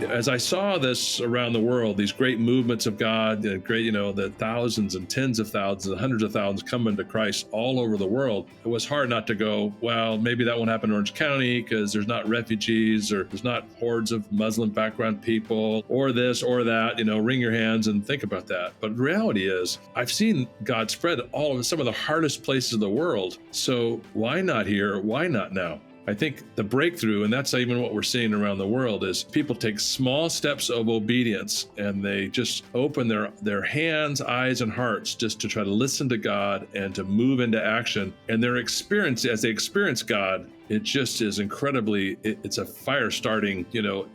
As I saw this around the world, these great movements of God, the thousands and tens of thousands and hundreds of thousands coming to Christ all over the world, it was hard not to go, well, maybe that won't happen in Orange County because there's not refugees or there's not hordes of Muslim background people or this or that, wring your hands and think about that. But the reality is, I've seen God spread all of some of the hardest places in the world. So why not here? Why not now? I think the breakthrough, and that's even what we're seeing around the world, is people take small steps of obedience and they just open their hands, eyes, and hearts just to try to listen to God and to move into action. And their experience, as they experience God, it just is incredibly, it's a fire starting,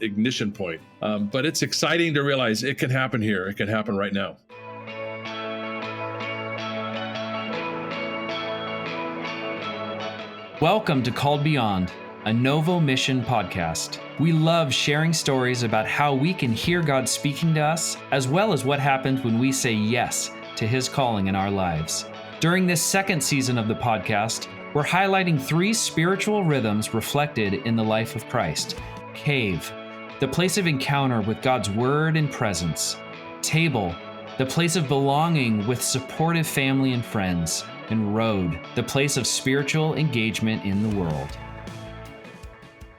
ignition point. But it's exciting to realize it can happen here. It can happen right now. Welcome to Called Beyond, a Novo mission podcast. We love sharing stories about how we can hear God speaking to us, as well as what happens when we say yes to His calling in our lives. During this second season of the podcast, we're highlighting 3 spiritual rhythms reflected in the life of Christ. Cave, the place of encounter with God's word and presence. Table, the place of belonging with supportive family and friends. And road, the place of spiritual engagement in the world.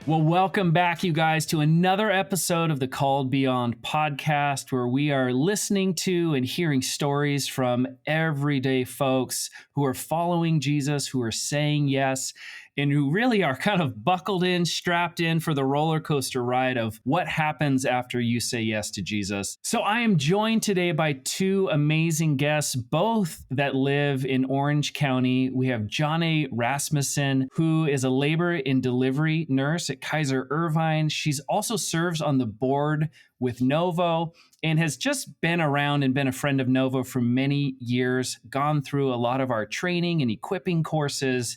Well, welcome back, you guys, to another episode of the Called Beyond podcast, where we are listening to and hearing stories from everyday folks who are following Jesus, who are saying yes, and who really are kind of buckled in, strapped in for the roller coaster ride of what happens after you say yes to Jesus. So I am joined today by 2 amazing guests, both that live in Orange County. We have Jonne Rasmussen, who is a labor and delivery nurse at Kaiser Irvine. She's also serves on the board with Novo and has just been around and been a friend of Novo for many years, gone through a lot of our training and equipping courses.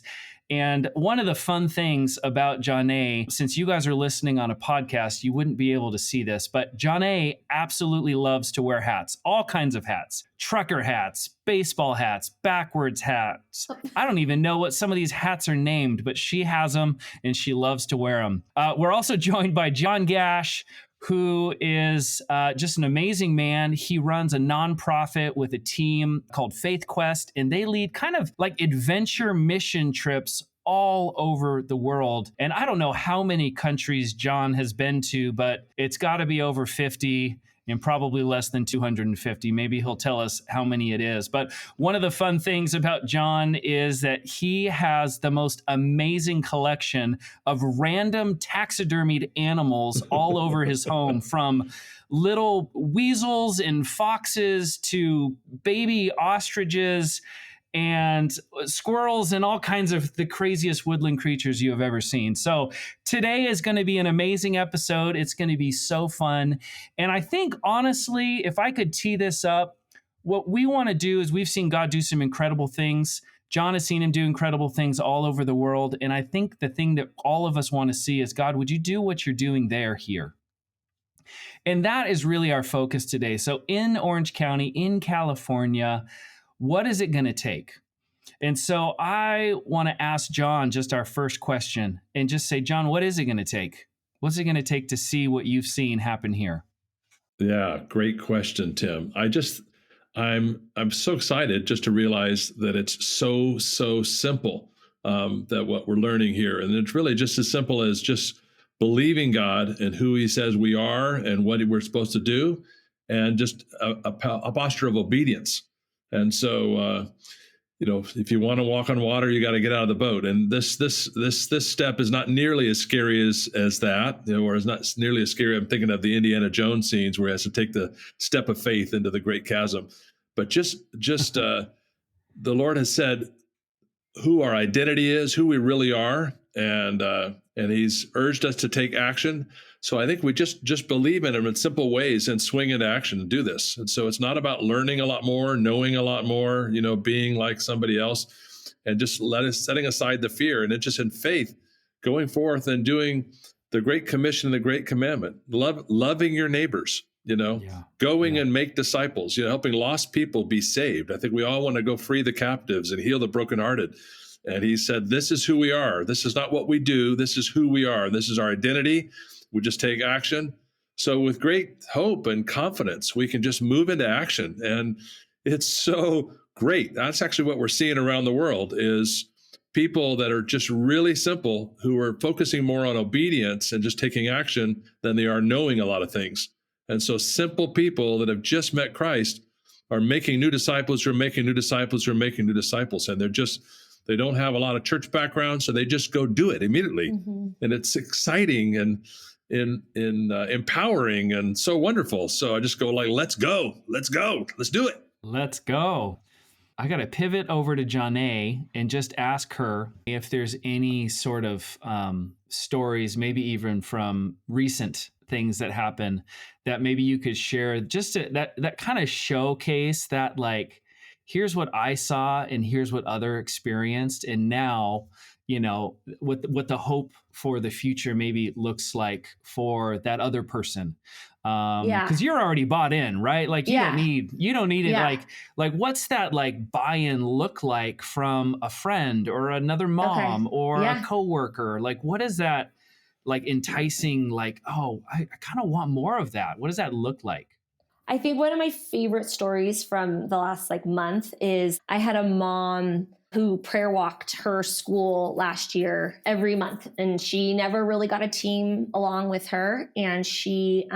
And one of the fun things about Jonne, since you guys are listening on a podcast, you wouldn't be able to see this, but Jonne absolutely loves to wear hats, all kinds of hats, trucker hats, baseball hats, backwards hats. I don't even know what some of these hats are named, but she has them and she loves to wear them. We're also joined by John Gash, who is just an amazing man. He runs a nonprofit with a team called Faith Quest, and they lead kind of like adventure mission trips all over the world. And I don't know how many countries John has been to, but it's got to be over 50 and probably less than 250. Maybe he'll tell us how many it is. But one of the fun things about John is that he has the most amazing collection of random taxidermied animals all over his home, from little weasels and foxes to baby ostriches and squirrels and all kinds of the craziest woodland creatures you have ever seen. So today is going to be an amazing episode. It's going to be so fun. And I think, honestly, if I could tee this up, what we want to do is, we've seen God do some incredible things. John has seen him do incredible things all over the world. And I think the thing that all of us want to see is, God, would you do what you're doing there, here? And that is really our focus today. So in Orange County, in California, what is it going to take? And so I want to ask John just our first question and just say, John, what is it going to take? What's it going to take to see what you've seen happen here? Yeah, great question, Tim. I'm so excited just to realize that it's so simple, that what we're learning here. And it's really just as simple as just believing God and who He says we are and what we're supposed to do, and just a posture of obedience. And so, if you want to walk on water, you got to get out of the boat. And this step is not nearly as scary as that, or is not nearly as scary. I'm thinking of the Indiana Jones scenes where he has to take the step of faith into the great chasm. But just the Lord has said who our identity is, who we really are, and He's urged us to take action. So I think we just believe in Him in simple ways and swing into action and do this. And so it's not about learning a lot more, knowing a lot more, being like somebody else, and just setting aside the fear, and it's just in faith going forth and doing the Great Commission and the Great Commandment, loving your neighbors, going and make disciples, helping lost people be saved. I think we all want to go free the captives and heal the brokenhearted. And He said, this is who we are. This is not what we do. This is who we are. This is our identity. We just take action. So with great hope and confidence, we can just move into action. And it's so great. That's actually what we're seeing around the world is people that are just really simple, who are focusing more on obedience and just taking action than they are knowing a lot of things. And so simple people that have just met Christ are making new disciples, who are making new disciples, who are making new disciples. And they don't have a lot of church background, so they just go do it immediately. And it's exciting and empowering and so wonderful. So I just go like, let's go, let's do it. Let's go. I got to pivot over to Jonne and just ask her if there's any sort of stories, maybe even from recent things that happen, that maybe you could share, just that kind of showcase that, like, here's what I saw and here's what other experienced, and now, what the hope for the future maybe looks like for that other person. Because you're already bought in, right? Like you don't need it. Like what's that like buy-in look like from a friend or another mom or a coworker? Like what is that like enticing? Like, oh, I kind of want more of that. What does that look like? I think one of my favorite stories from the last like month is I had a mom who prayer walked her school last year every month, and she never really got a team along with her. And she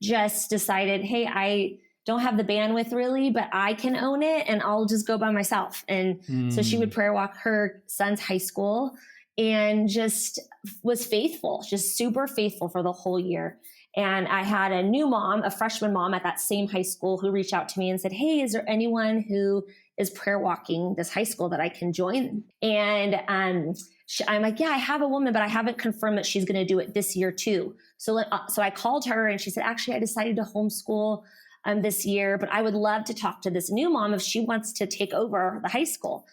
just decided, hey, I don't have the bandwidth really, but I can own it and I'll just go by myself. And so she would prayer walk her son's high school and just was faithful, just super faithful for the whole year. And I had a new mom, a freshman mom at that same high school, who reached out to me and said, hey, is there anyone who is prayer walking this high school that I can join? And I'm like, yeah, I have a woman, but I haven't confirmed that she's going to do it this year too. So I called her and she said, actually, I decided to homeschool this year, but I would love to talk to this new mom if she wants to take over the high school.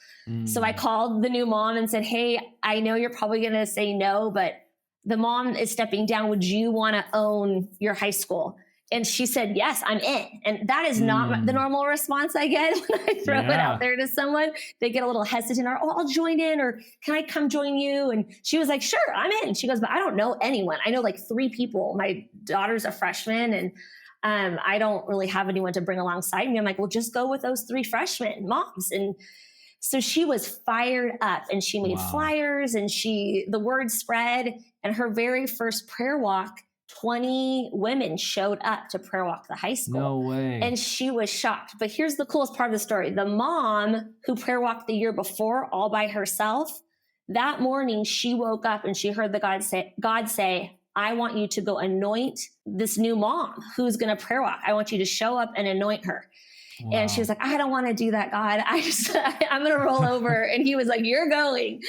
So I called the new mom and said, hey, I know you're probably going to say no, but the mom is stepping down. Would you want to own your high school? And she said, yes, I'm in. And that is not the normal response I get when I throw it out there to someone. They get a little hesitant, or, oh, I'll join in, or can I come join you? And she was like, sure, I'm in. She goes, but I don't know anyone. I know like 3 people. My daughter's a freshman, and I don't really have anyone to bring alongside me. I'm like, well, just go with those 3 freshmen moms. And so she was fired up, and she made flyers, and the word spread. And her very first prayer walk, 20 women showed up to prayer walk the high school. No way. And she was shocked. But here's the coolest part of the story. The mom who prayer walked the year before all by herself, that morning she woke up and she heard God say, I want you to go anoint this new mom who's going to prayer walk. I want you to show up and anoint her. Wow. And she was like, I don't want to do that, God. I'm going to roll over. And he was like, you're going.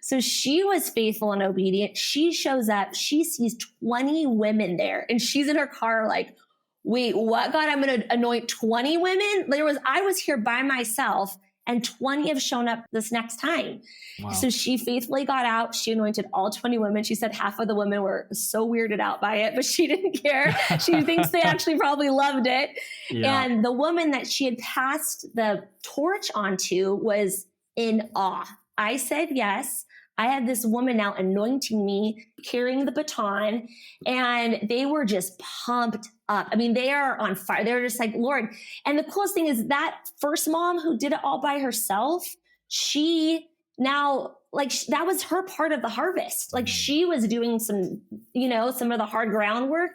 So she was faithful and obedient. She shows up. She sees 20 women there. And she's in her car like, wait, what, God? I'm going to anoint 20 women? I was here by myself, and 20 have shown up this next time. Wow. So she faithfully got out. She anointed all 20 women. She said half of the women were so weirded out by it, but she didn't care. She thinks they actually probably loved it. Yeah. And the woman that she had passed the torch onto was in awe. I said yes. I had this woman now anointing me, carrying the baton, and they were just pumped up. I mean, they are on fire. They're just like, Lord. And the coolest thing is that first mom who did it all by herself, she now, like, that was her part of the harvest. Like, she was doing some of the hard groundwork,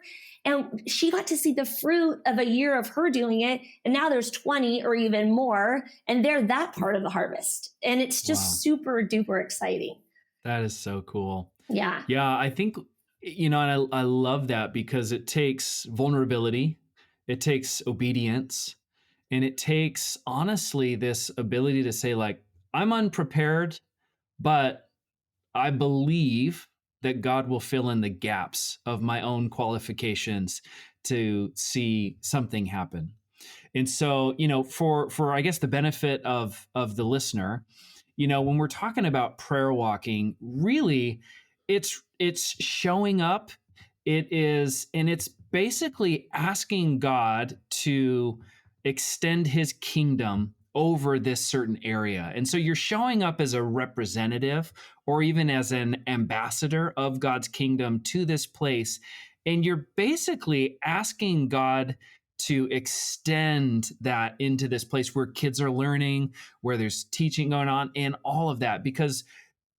and she got to see the fruit of a year of her doing it. And now there's 20 or even more, and they're that part of the harvest. And it's just super duper exciting. That is so cool. Yeah. Yeah. I think, and I love that, because it takes vulnerability, it takes obedience, and it takes, honestly, this ability to say, like, I'm unprepared, but I believe that God will fill in the gaps of my own qualifications to see something happen. And so, for I guess the benefit of the listener, when we're talking about prayer walking, really it's showing up. It's basically asking God to extend his kingdom over this certain area. And so you're showing up as a representative or even as an ambassador of God's kingdom to this place. And you're basically asking God to extend that into this place where kids are learning, where there's teaching going on, and all of that, because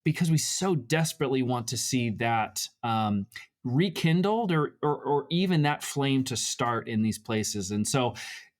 we so desperately want to see that rekindled, or even that flame to start in these places. And so,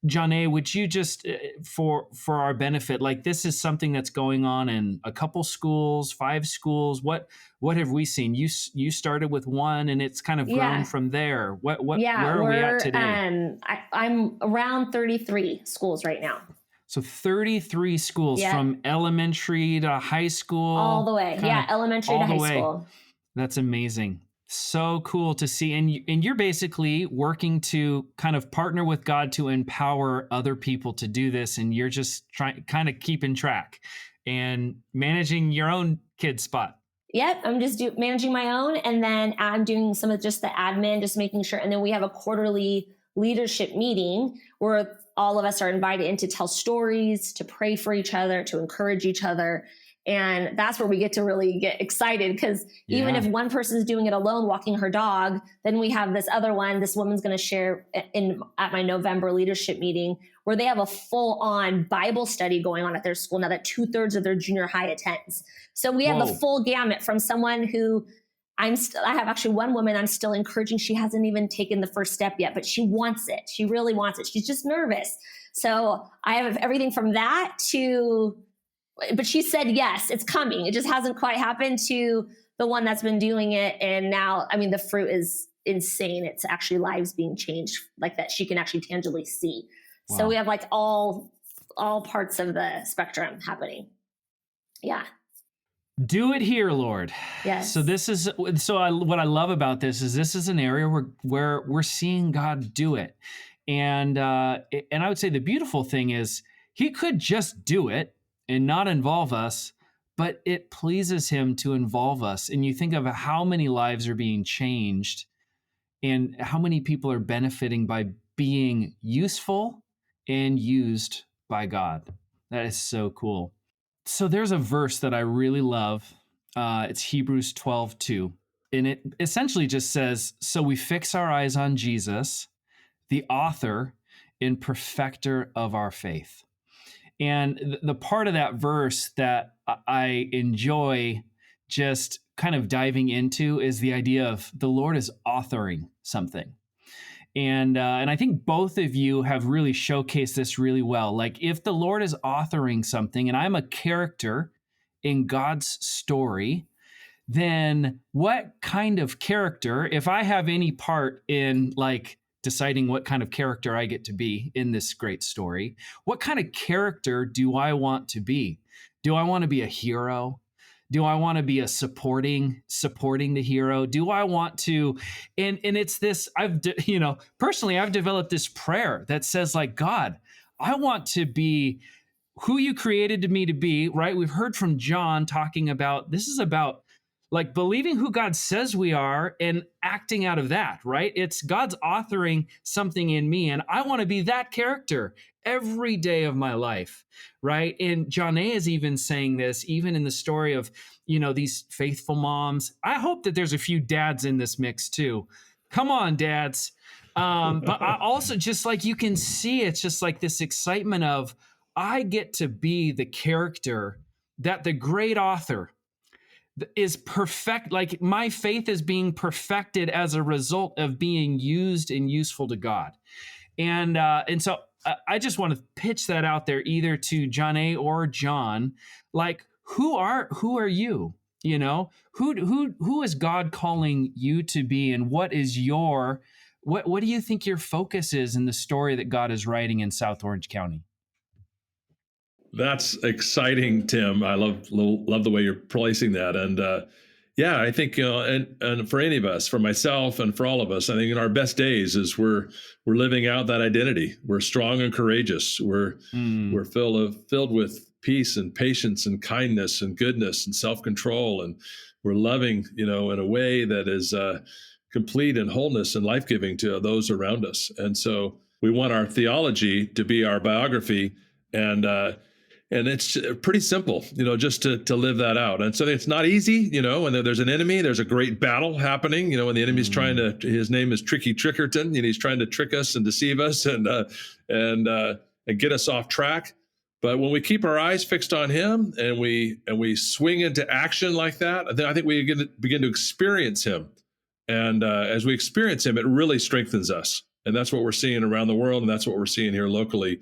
Jonne, would you just, for our benefit, like, this is something that's going on in a couple schools, 5 schools. What have we seen? You started with one, and it's kind of grown from there. Where are we at today? I'm around 33 schools right now. So 33 schools, from elementary to high school. All the way. Elementary to high school. That's amazing. So cool to see. And you're basically working to kind of partner with God to empower other people to do this. And you're just kind of keeping track and managing your own kid spot. Yep, I'm just managing my own. And then I'm doing some of just the admin, just making sure. And then we have a quarterly leadership meeting where all of us are invited in to tell stories, to pray for each other, to encourage each other. And that's where we get to really get excited, because even if one person's doing it alone, walking her dog, then we have this other one. This woman's going to share at my November leadership meeting, where they have a full-on Bible study going on at their school now that 2/3 of their junior high attends. So we have the full gamut, from someone who I have actually one woman I'm still encouraging. She hasn't even taken the first step yet, but she wants it. She really wants it. She's just nervous. So I have everything from that to, but she said, yes, it's coming. It just hasn't quite happened, to the one that's been doing it. And now, I mean, the fruit is insane. It's actually lives being changed like that. She can actually tangibly see. Wow. So we have like all parts of the spectrum happening. Yeah. Do it here, Lord. Yes. So what I love about this is an area where we're seeing God do it. And I would say the beautiful thing is, he could just do it and not involve us, but it pleases him to involve us. And you think of how many lives are being changed and how many people are benefiting by being useful and used by God. That is so cool. So there's a verse that I really love. It's Hebrews 12:2. And it essentially just says, so we fix our eyes on Jesus, the author and perfecter of our faith. And the part of that verse that I enjoy just kind of diving into is the idea of the Lord is authoring something. And I think both of you have really showcased this really well. Like, if the Lord is authoring something and I'm a character in God's story, then what kind of character, if I have any part in like deciding what kind of character I get to be in this great story, what kind of character do I want to be? Do I want to be a hero? Do I want to be a supporting the hero? Do I want to, and it's this, personally, I've developed this prayer that says, like, God, I want to be who you created me to be, right? We've heard from John talking about, this is about like believing who God says we are and acting out of that, right? It's God's authoring something in me, and I want to be that character every day of my life, right? And Jonne is even saying this, even in the story of, these faithful moms. I hope that there's a few dads in this mix too. Come on, dads. But I also, just like, you can see, it's just like this excitement of, I get to be the character that the great author is perfect. Like, my faith is being perfected as a result of being used and useful to God. And so I just want to pitch that out there, either to Jonne or John. Like, who are you? Who is God calling you to be, and what is what do you think your focus is in the story that God is writing in South Orange County? That's exciting, Tim. I love the way you're placing that. And I think, and for any of us, for myself and for all of us, I think in our best days is we're living out that identity. We're strong and courageous. We're filled with peace and patience and kindness and goodness and self-control. And we're loving, in a way that is complete and wholeness and life-giving to those around us. And so we want our theology to be our biography. And And it's pretty simple, just to live that out. And so it's not easy, when there's an enemy, there's a great battle happening, when the enemy's trying to, his name is Tricky Trickerton, he's trying to trick us and deceive us and get us off track. But when we keep our eyes fixed on him and we swing into action like that, then I think we begin to experience him. And as we experience him, it really strengthens us. And that's what we're seeing around the world. And that's what we're seeing here locally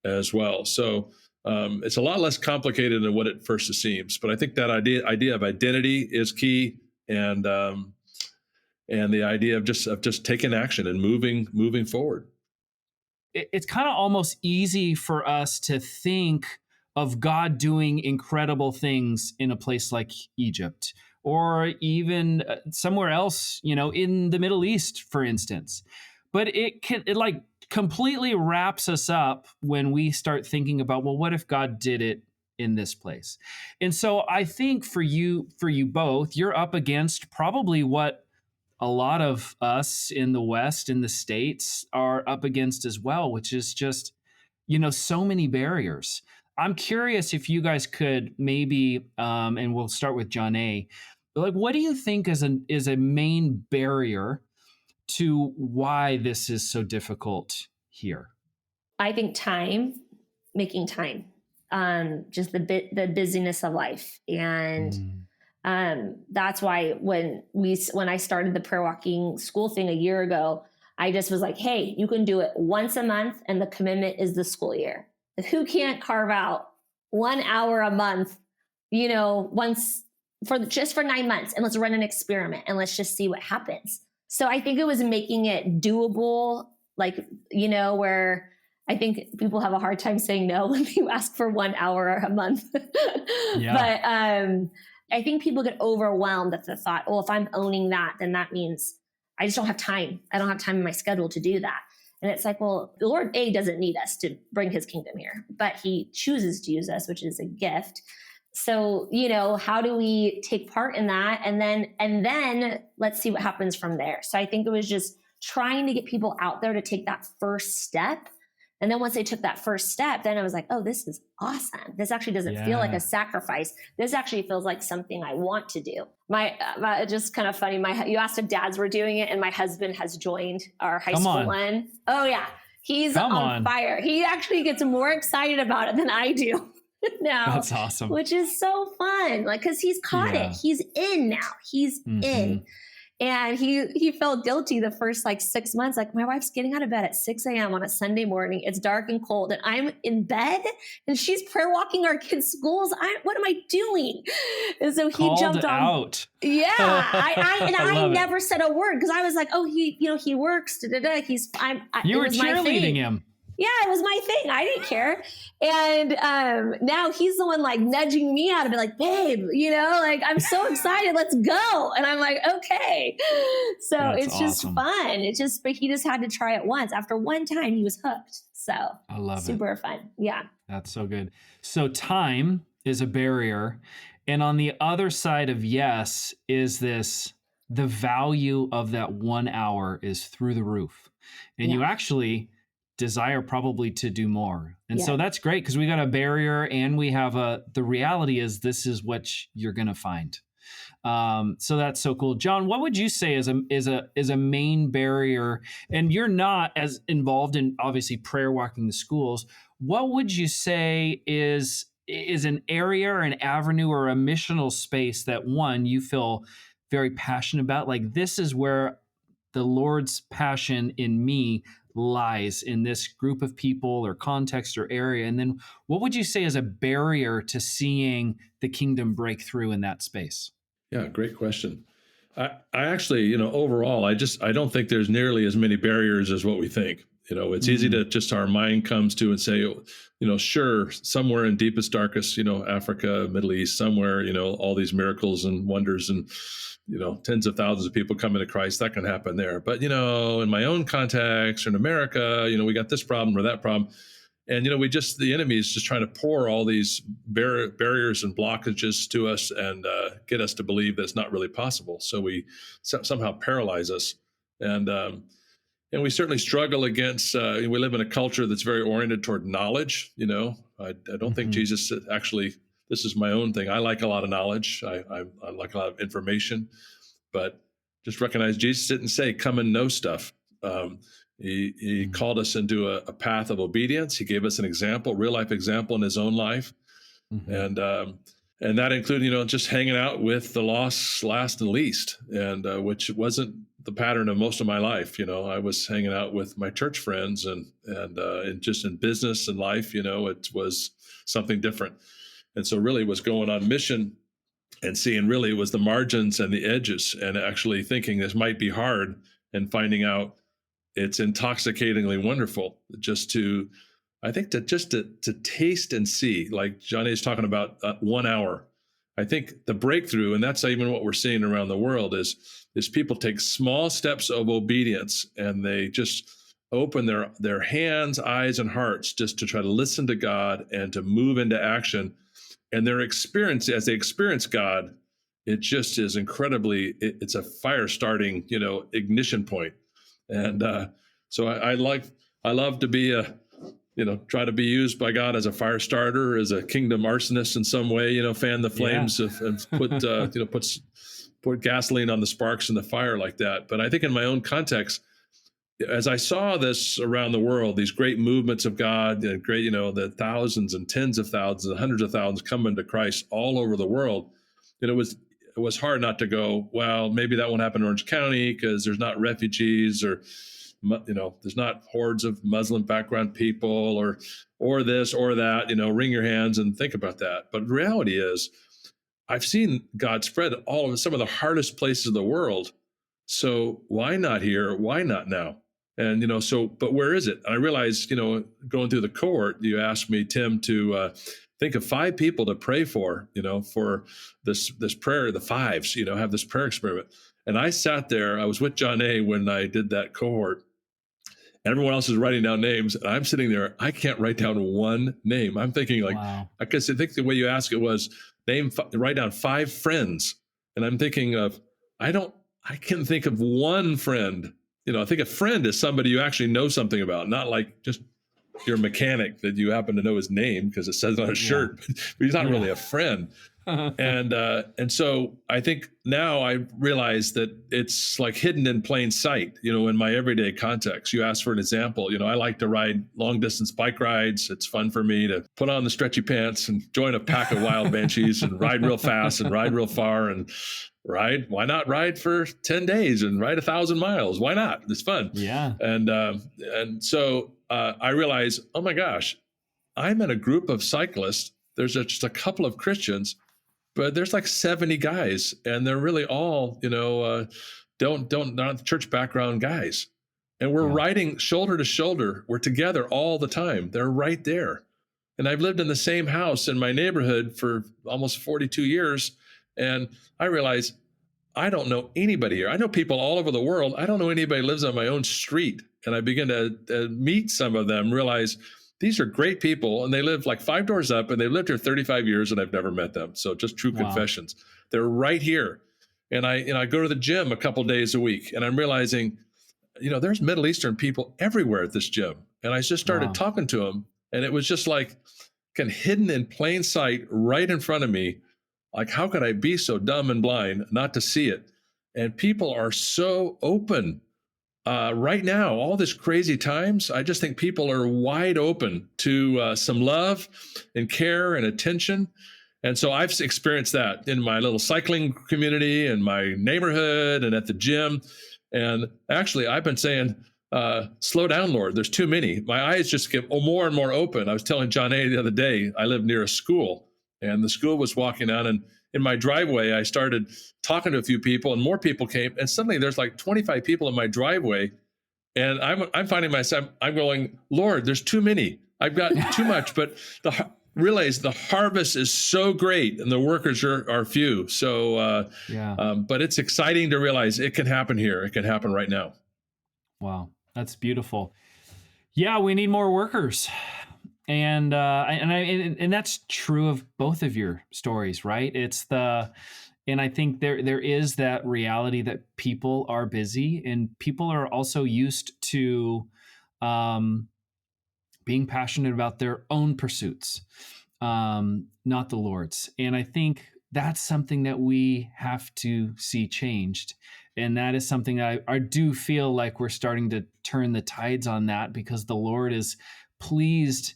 as well. So it's a lot less complicated than what it first seems. But I think that idea of identity is key, and the idea of just taking action and moving forward. It's kind of almost easy for us to think of God doing incredible things in a place like Egypt, or even somewhere else, in the Middle East, for instance. But it like completely wraps us up when we start thinking about, well, what if God did it in this place? And so I think for you both, you're up against probably what a lot of us in the West, in the States, are up against as well, which is just, so many barriers. I'm curious if you guys could maybe, and we'll start with Jonne, like, what do you think is a main barrier to why this is so difficult here? I think making time, just the busyness of life. And that's why when I started the prayer walking school thing a year ago, I just was like, hey, you can do it once a month, and the commitment is the school year. Who can't carve out 1 hour a month, once for 9 months, and let's run an experiment and let's just see what happens. So I think it was making it doable, where I think people have a hard time saying no when you ask for 1 hour a month. Yeah. But I think people get overwhelmed at the thought, well, if I'm owning that, then that means I just don't have time. I don't have time in my schedule to do that. And it's like, well, the Lord doesn't need us to bring his kingdom here, but he chooses to use us, which is a gift. So, how do we take part in that? And then let's see what happens from there. So I think it was just trying to get people out there to take that first step. And then once they took that first step, then I was like, oh, this is awesome. This actually doesn't feel like a sacrifice. This actually feels like something I want to do. My just kind of funny. You asked if dads were doing it, and my husband has joined our high school one. Oh yeah. He's on fire. He actually gets more excited about it than I do now. That's awesome. Which is so fun. Cause he's caught it. He's in now. He's in. And he felt guilty the first 6 months. My wife's getting out of bed at 6 a.m. on a Sunday morning. It's dark and cold, and I'm in bed, and she's prayer walking our kids' schools. What am I doing? And so he jumped on. Out. Yeah, I never said a word because I was like, oh, he works. You were cheerleading him. Yeah, it was my thing. I didn't care. And now he's the one nudging me out of it, babe, I'm so excited. Let's go. And I'm like, okay. So That's it's just fun. But he just had to try it once. After one time, he was hooked. So I love super fun. Yeah. That's so good. So time is a barrier. And on the other side of yes is the value of that 1 hour is through the roof. And you actually desire probably to do more. And so that's great because we got a barrier, and we have the reality is this is what you're going to find. So that's so cool. John, what would you say is a main barrier? And you're not as involved in obviously prayer walking the schools. What would you say is an area or an avenue or a missional space that you feel very passionate about? This is where the Lord's passion in me lies, in this group of people or context or area. And then what would you say is a barrier to seeing the kingdom break through in that space? Yeah, great question. I actually, overall, I don't think there's nearly as many barriers as what we think. It's easy to just, our mind comes to and say, sure, somewhere in deepest, darkest, Africa, Middle East, somewhere, all these miracles and wonders and, tens of thousands of people coming to Christ, that can happen there. But, in my own context or in America, we got this problem or that problem. And, the enemy is just trying to pour all these barriers and blockages to us and get us to believe that it's not really possible. So we somehow paralyze us. And we certainly struggle against, we live in a culture that's very oriented toward knowledge, I don't think Jesus actually, this is my own thing. I like a lot of knowledge. I like a lot of information, but just recognize Jesus didn't say, come and know stuff. He called us into a path of obedience. He gave us an example, real life example in his own life. And that included, just hanging out with the lost, last and least, and which wasn't the pattern of most of my life. I was hanging out with my church friends and just in business and life, it was something different. And so really was going on mission and seeing really it was the margins and the edges and actually thinking this might be hard and finding out it's intoxicatingly wonderful I think to taste and see, like Jonne is talking about 1 hour. I think the breakthrough, and that's even what we're seeing around the world, is people take small steps of obedience and they just open their hands, eyes, and hearts just to try to listen to God and to move into action. And their experience, as they experience God, it just is incredibly, it's a fire starting, ignition point. And so I love to be try to be used by God as a fire starter, as a kingdom arsonist in some way, fan the flames and put gasoline on the sparks in the fire like that. But I think in my own context, as I saw this around the world, these great movements of God, great, the thousands and tens of thousands and hundreds of thousands coming to Christ all over the world, it was hard not to go, well, maybe that won't happen in Orange County because there's not refugees or there's not hordes of Muslim background people or this or that, wring your hands and think about that. But the reality is I've seen God spread all of some of the hardest places of the world. So why not here? Why not now? And, but where is it? And I realized, going through the cohort, you asked me, Tim, to think of 5 people to pray for this prayer, the fives, have this prayer experiment. And I sat there, I was with Jonne when I did that cohort. Everyone else is writing down names, and I'm sitting there. I can't write down one name. I'm thinking wow. I guess I think the way you asked it was write down 5 friends, and I'm thinking of I can't think of one friend. I think a friend is somebody you actually know something about, not like just your mechanic that you happen to know his name because it says on a shirt, but he's not really a friend. And so I think now I realize that it's like hidden in plain sight, in my everyday context. You asked for an example. I like to ride long distance bike rides. It's fun for me to put on the stretchy pants and join a pack of wild banshees and ride real fast and ride real far and ride. Why not ride for 10 days and ride 1,000 miles? Why not? It's fun. Yeah. And so I realize, oh my gosh, I'm in a group of cyclists. There's just a couple of Christians, but there's like 70 guys, and they're really all, not church background guys. And we're riding shoulder to shoulder. We're together all the time. They're right there. And I've lived in the same house in my neighborhood for almost 42 years. And I realize I don't know anybody here. I know people all over the world. I don't know anybody who lives on my own street. And I begin to meet some of them, realize these are great people, and they live like 5 doors up, and they've lived here 35 years, and I've never met them. So just true confessions. They're right here. And I go to the gym a couple days a week, and I'm realizing, there's Middle Eastern people everywhere at this gym. And I just started talking to them, and it was just like kind of hidden in plain sight right in front of me. Like, how could I be so dumb and blind not to see it? And people are so open. Right now, all this crazy times, I just think people are wide open to some love and care and attention. And so I've experienced that in my little cycling community and my neighborhood and at the gym. And actually, I've been saying, slow down, Lord, there's too many. My eyes just get more and more open. I was telling Jonne the other day, I live near a school, and the school was walking down, and in my driveway, I started talking to a few people, and more people came, and suddenly there's like 25 people in my driveway, and I'm finding myself, I'm going, Lord, there's too many. I've got too much, but realize the harvest is so great, and the workers are few. So, but it's exciting to realize it can happen here. It can happen right now. Wow, that's beautiful. Yeah, we need more workers. And that's true of both of your stories, right? And I think there is that reality that people are busy, and people are also used to being passionate about their own pursuits, not the Lord's. And I think that's something that we have to see changed. And that is something that I do feel like we're starting to turn the tides on that, because the Lord is pleased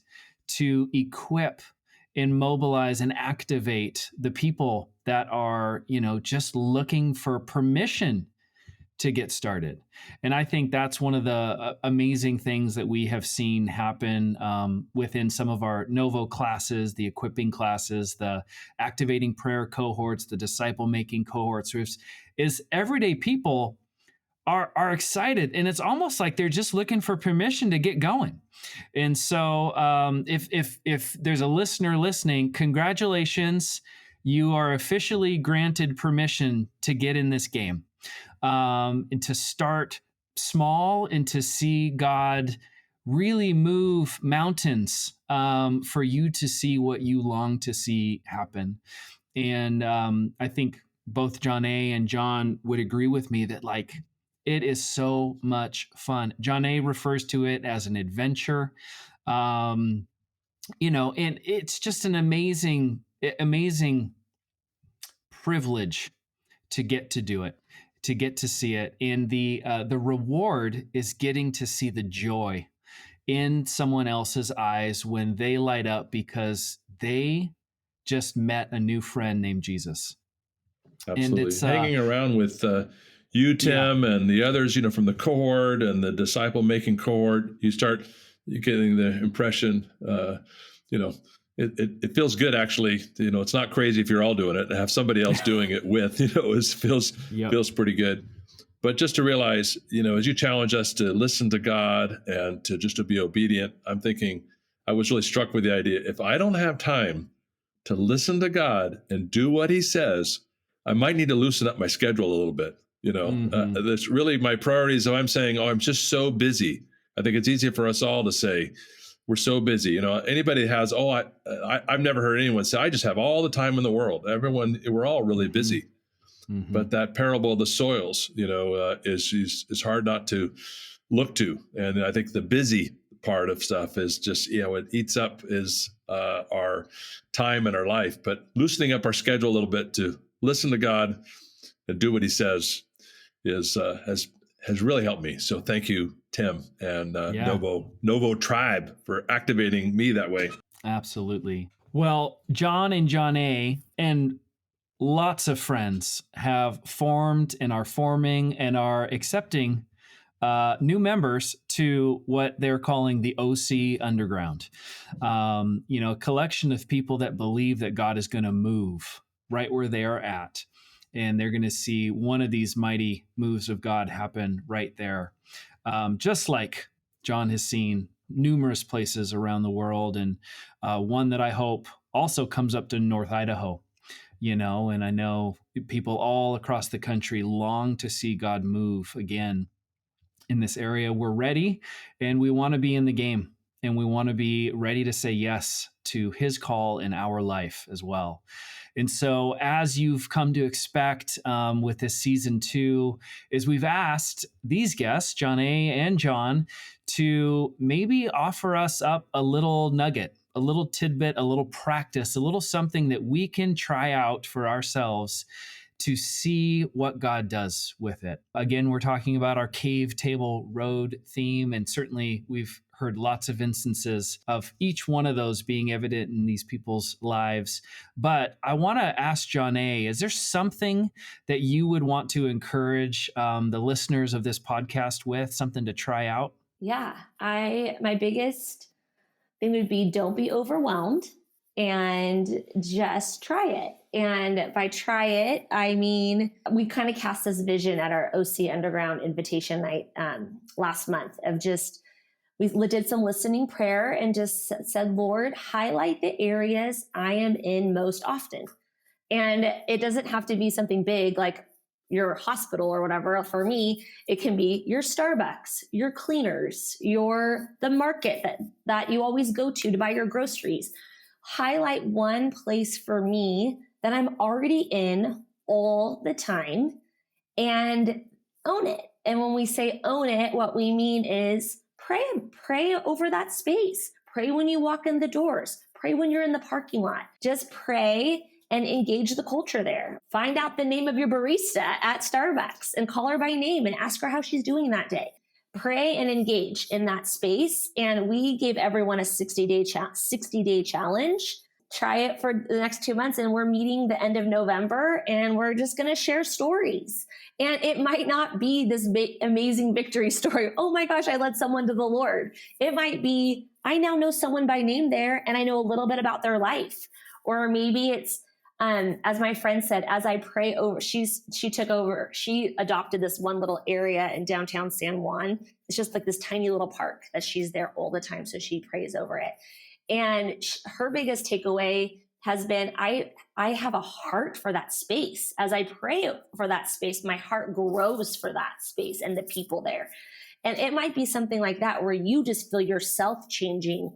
to equip and mobilize and activate the people that are, just looking for permission to get started. And I think that's one of the amazing things that we have seen happen within some of our Novo classes, the equipping classes, the activating prayer cohorts, the disciple making cohorts, is everyday people are excited, and it's almost like they're just looking for permission to get going. And so if there's a listener listening, congratulations, you are officially granted permission to get in this game, and to start small and to see God really move mountains, for you to see what you long to see happen. And I think both Jonne and John would agree with me that it is so much fun. Jonne refers to it as an adventure, and it's just an amazing privilege to get to do it, to get to see it. And the reward is getting to see the joy in someone else's eyes when they light up because they just met a new friend named Jesus. And Absolutely. it's Hanging around with you, Tim, and the others, from the cohort and the disciple making cohort, you start getting the impression, it feels good, actually. It's not crazy if you're all doing it. To have somebody else doing it with, feels pretty good. But just to realize, as you challenge us to listen to God and to just to be obedient, I'm thinking, I was really struck with the idea, if I don't have time to listen to God and do what he says, I might need to loosen up my schedule a little bit. That's really my priorities. So I'm saying, I'm just so busy. I think it's easy for us all to say, we're so busy. Anybody has, I've never heard anyone say, I just have all the time in the world. We're all really busy. Mm-hmm. But that parable of the soils, is hard not to look to. And I think the busy part of stuff is just, it eats up our time and our life. But loosening up our schedule a little bit to listen to God and do what he says has really helped me. So thank you, Tim, and Novo Tribe for activating me that way. Absolutely. Well, John and Jonne and lots of friends have formed and are forming and are accepting new members to what they're calling the OC Underground. A collection of people that believe that God is going to move right where they are at. And they're going to see one of these mighty moves of God happen right there. Just like John has seen numerous places around the world. And one that I hope also comes up to North Idaho, and I know people all across the country long to see God move again in this area. We're ready, and we want to be in the game, and we want to be ready to say yes to his call in our life as well. And so, as you've come to expect with this season 2, is we've asked these guests, Jonne and John, to maybe offer us up a little nugget, a little tidbit, a little practice, a little something that we can try out for ourselves to see what God does with it. Again, we're talking about our cave table road theme, and certainly we've heard lots of instances of each one of those being evident in these people's lives. But I want to ask Jonne, is there something that you would want to encourage the listeners of this podcast with, something to try out? Yeah, my biggest thing would be, don't be overwhelmed and just try it. And by try it, I mean, we kind of cast this vision at our OC Underground invitation night last month of just, we did some listening prayer and just said, Lord, highlight the areas I am in most often. And it doesn't have to be something big like your hospital or whatever. For me, it can be your Starbucks, your cleaners, the market that you always go to buy your groceries. Highlight one place for me that I'm already in all the time and own it. And when we say own it, what we mean is pray over that space. Pray when you walk in the doors. Pray when you're in the parking lot. Just pray and engage the culture there. Find out the name of your barista at Starbucks and call her by name and ask her how she's doing that day. Pray and engage in that space. And we gave everyone a 60-day challenge. Try it for the next 2 months. And we're meeting the end of November, and we're just going to share stories. And it might not be this big, amazing victory story. Oh my gosh, I led someone to the Lord. It might be, I now know someone by name there, and I know a little bit about their life. Or maybe it's, as my friend said, as I pray over, she adopted this one little area in downtown San Juan. It's just like this tiny little park that she's there all the time. So she prays over it. And her biggest takeaway has been, I have a heart for that space. As I pray for that space, my heart grows for that space and the people there. And it might be something like that, where you just feel yourself changing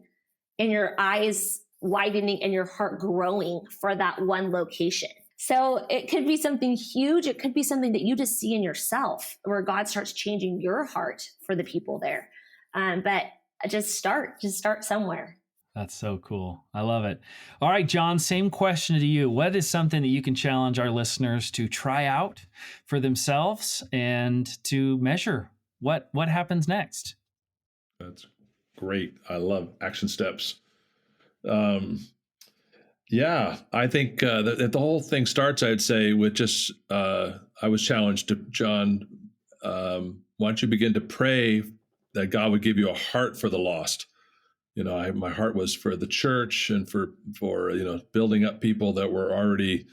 and your eyes widening and your heart growing for that one location. So it could be something huge. It could be something that you just see in yourself, where God starts changing your heart for the people there. But just start somewhere. That's so cool. I love it. All right, John, same question to you. What is something that you can challenge our listeners to try out for themselves and to measure what happens next? That's great. I love action steps. I think that the whole thing starts, I'd say, with just, I was challenged to, John, why don't you begin to pray that God would give you a heart for the lost? My heart was for the church and for building up people that were already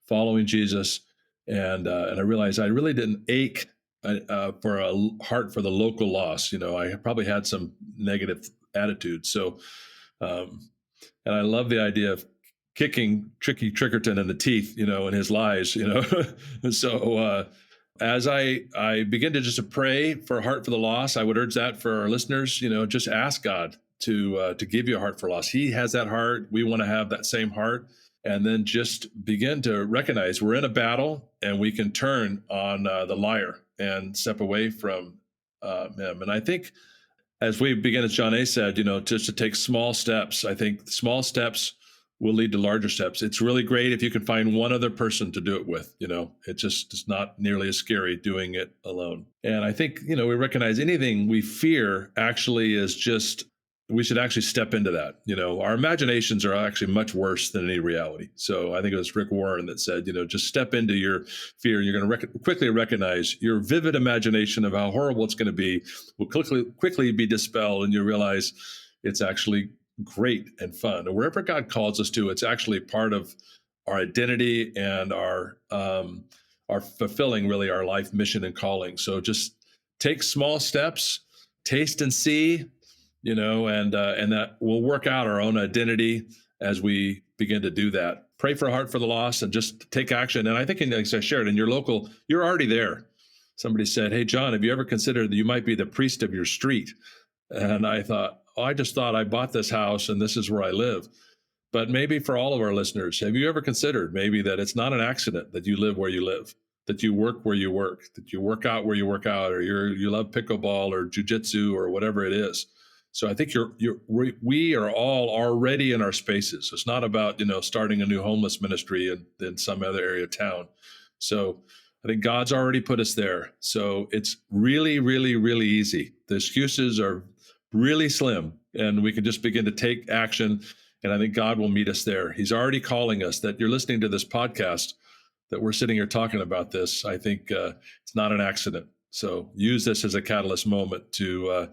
following Jesus. And I realized I really didn't ache for a heart for the local lost. I probably had some negative attitude. So, and I love the idea of kicking Tricky Trickerton in the teeth, in his lies, So as I begin to just pray for a heart for the lost, I would urge that for our listeners, just ask God to give you a heart for lost. He has that heart. We want to have that same heart. And then just begin to recognize we're in a battle, and we can turn on the liar and step away from him. And I think as we begin, as Jonne said, just to take small steps. I think small steps will lead to larger steps. It's really great if you can find one other person to do it with. It's not nearly as scary doing it alone. And I think, we recognize anything we fear actually is just, we should actually step into that. Our imaginations are actually much worse than any reality. So I think it was Rick Warren that said, just step into your fear. You're going to quickly recognize your vivid imagination of how horrible it's going to be will quickly be dispelled, and you realize it's actually great and fun. And wherever God calls us to, it's actually part of our identity and our fulfilling really our life mission and calling. So just take small steps, taste and see, and that we'll work out our own identity as we begin to do that. Pray for a heart for the lost and just take action. And I think, as I shared, in your local, you're already there. Somebody said, "Hey, John, have you ever considered that you might be the priest of your street?" And I thought, I just thought I bought this house and this is where I live. But maybe for all of our listeners, have you ever considered maybe that it's not an accident that you live where you live, that you work where you work, that you work out where you work out, or you love pickleball or jujitsu or whatever it is. So I think we are all already in our spaces. It's not about, starting a new homeless ministry in some other area of town. So I think God's already put us there. So it's really, really, really easy. The excuses are really slim, and we can just begin to take action. And I think God will meet us there. He's already calling us. That you're listening to this podcast, that we're sitting here talking about this. I think it's not an accident. So use this as a catalyst moment to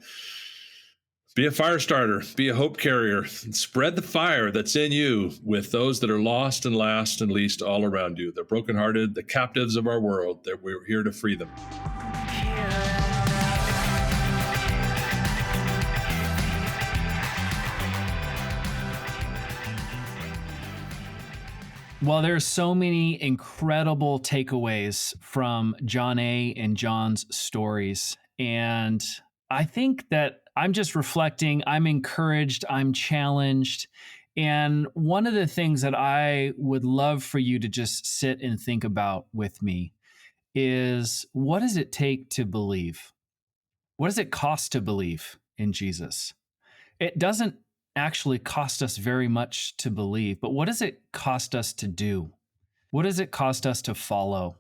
be a fire starter, be a hope carrier, and spread the fire that's in you with those that are lost and last and least all around you. The brokenhearted, the captives of our world, that we're here to free them. Well, there's so many incredible takeaways from Jonne and John's stories. And I think that I'm just reflecting, I'm encouraged, I'm challenged. And one of the things that I would love for you to just sit and think about with me is, what does it take to believe? What does it cost to believe in Jesus? It doesn't actually cost us very much to believe, but what does it cost us to do? What does it cost us to follow?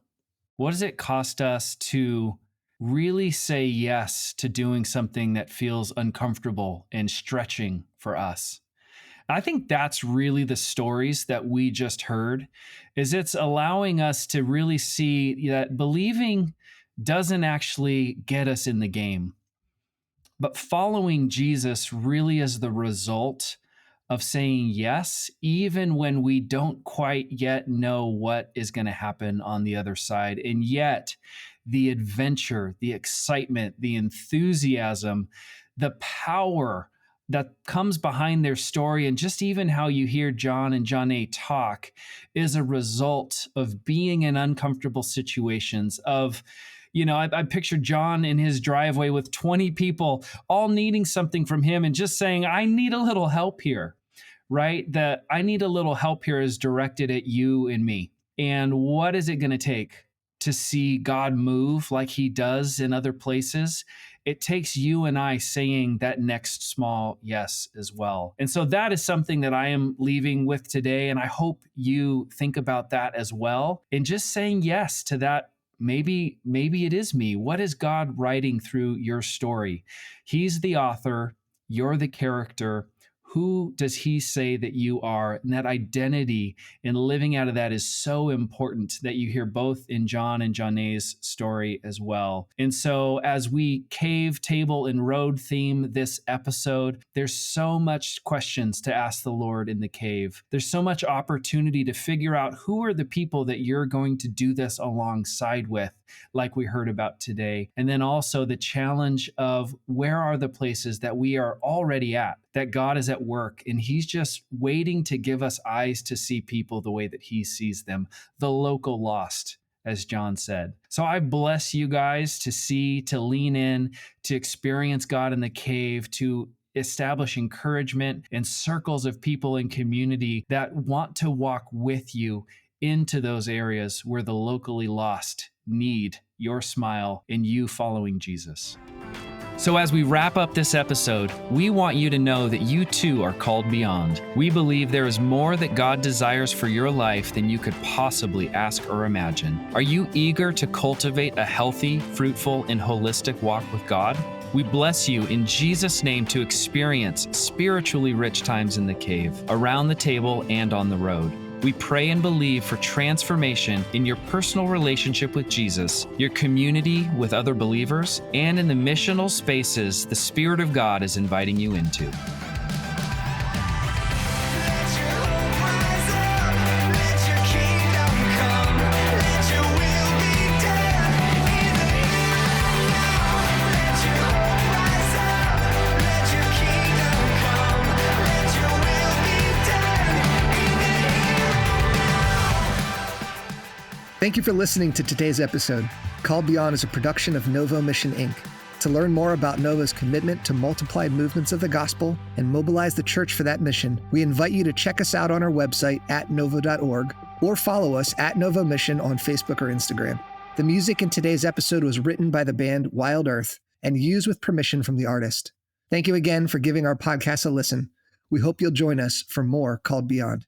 What does it cost us to really say yes to doing something that feels uncomfortable and stretching for us? I think that's really the stories that we just heard, is it's allowing us to really see that believing doesn't actually get us in the game, but following Jesus really is the result of saying yes, even when we don't quite yet know what is going to happen on the other side. And yet, the adventure, the excitement, the enthusiasm, the power that comes behind their story, and just even how you hear John and Jonne talk, is a result of being in uncomfortable situations. I pictured John in his driveway with 20 people all needing something from him and just saying, I need a little help here, right? That I need a little help here is directed at you and me. And what is it going to take to see God move like he does in other places? It takes you and I saying that next small yes as well. And so that is something that I am leaving with today. And I hope you think about that as well. And just saying yes to that. Maybe it is me. What is God writing through your story? He's the author. You're the character. Who does he say that you are? And that identity and living out of that is so important that you hear both in John and Jonne's story as well. And so as we cave, table, and road theme this episode, there's so much questions to ask the Lord in the cave. There's so much opportunity to figure out who are the people that you're going to do this alongside with, like we heard about today. And then also the challenge of where are the places that we are already at, that God is at work, and he's just waiting to give us eyes to see people the way that he sees them, the local lost, as John said. So I bless you guys to see, to lean in, to experience God in the cave, to establish encouragement and circles of people in community that want to walk with you into those areas where the locally lost need your smile and you following Jesus. So as we wrap up this episode, we want you to know that you too are called beyond. We believe there is more that God desires for your life than you could possibly ask or imagine. Are you eager to cultivate a healthy, fruitful, and holistic walk with God? We bless you in Jesus' name to experience spiritually rich times in the cave, around the table, and on the road. We pray and believe for transformation in your personal relationship with Jesus, your community with other believers, and in the missional spaces the Spirit of God is inviting you into. Thank you for listening to today's episode. Called Beyond is a production of Novo Mission, Inc. To learn more about Novo's commitment to multiply movements of the gospel and mobilize the church for that mission, we invite you to check us out on our website at novo.org or follow us at Novo Mission on Facebook or Instagram. The music in today's episode was written by the band Wild Earth and used with permission from the artist. Thank you again for giving our podcast a listen. We hope you'll join us for more Called Beyond.